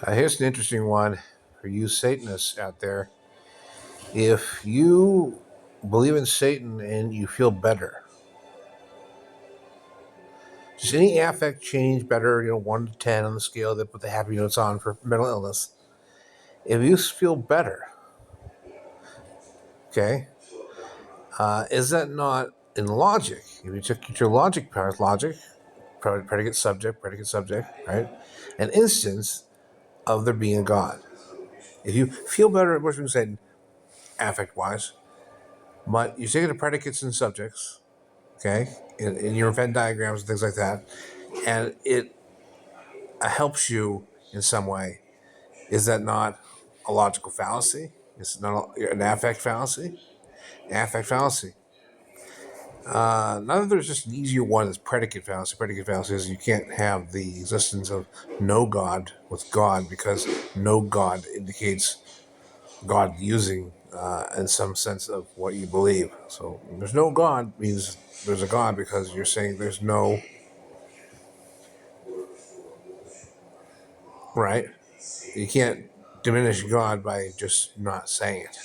Here's an interesting one for you Satanists out there. If you believe in Satan and you feel better, does any affect change better, 1 to 10 on the scale that put the happy notes on for mental illness? If you feel better, okay, is that not in logic? If you took your logic part, logic, predicate, subject, right? An instance of there being a God. If you feel better, what you saying, affect wise, but you take the predicates and subjects, okay, in your Venn diagrams and things like that, and it helps you in some way. Is that not a logical fallacy? Is it not an affect fallacy? Affect fallacy. None of there's just an easier one is predicate fallacy. Predicate fallacy is you can't have the existence of no God with God because no God indicates God using in some sense of what you believe. So there's no God means there's a God because you're saying there's no, right? You can't diminish God by just not saying it.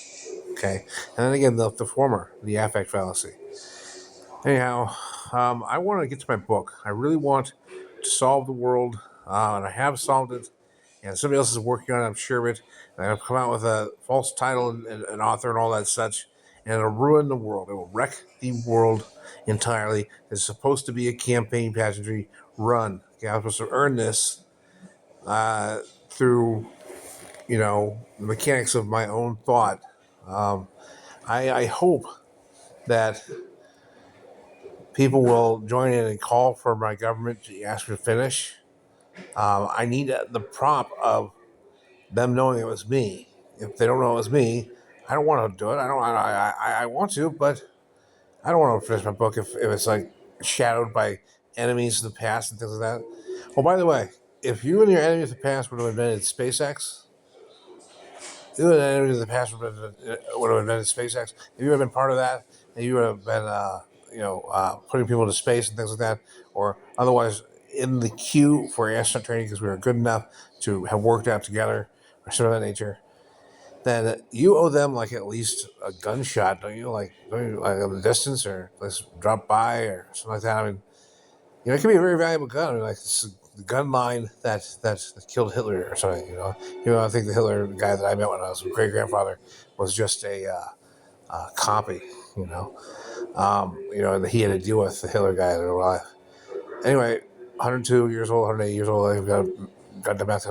Okay. And then again, the former, the affect fallacy. Anyhow, I want to get to my book. I really want to solve the world, and I have solved it. And somebody else is working on it, I'm sure of it. And I've come out with a false title and an author and all that such. And it'll ruin the world. It will wreck the world entirely. It's supposed to be a campaign pageantry run. Okay, I'm supposed to earn this through, the mechanics of my own thought. I hope that people will join in and call for my government to ask me to finish. I need the prop of them knowing it was me. If they don't know it was me, I don't want to do it. I want to, but I don't want to finish my book if it's like shadowed by enemies of the past and things like that. Oh, by the way, if you and your enemies of the past would have invented SpaceX, you and the enemies of the past would have invented SpaceX. If you would have been part of that, and you would have been, putting people into space and things like that, or otherwise in the queue for astronaut training because we were good enough to have worked out together or something of that nature, then you owe them like at least a gunshot, don't you? Like on the distance, or let's drop by or something like that. I mean, it can be a very valuable gun. I mean, like the gun line that killed Hitler or something. I think the Hitler guy that I met when I was a great grandfather was just a copy. And he had to deal with the Hitler guy in real life. Anyway, 102 years old, 108 years old. I've got the math.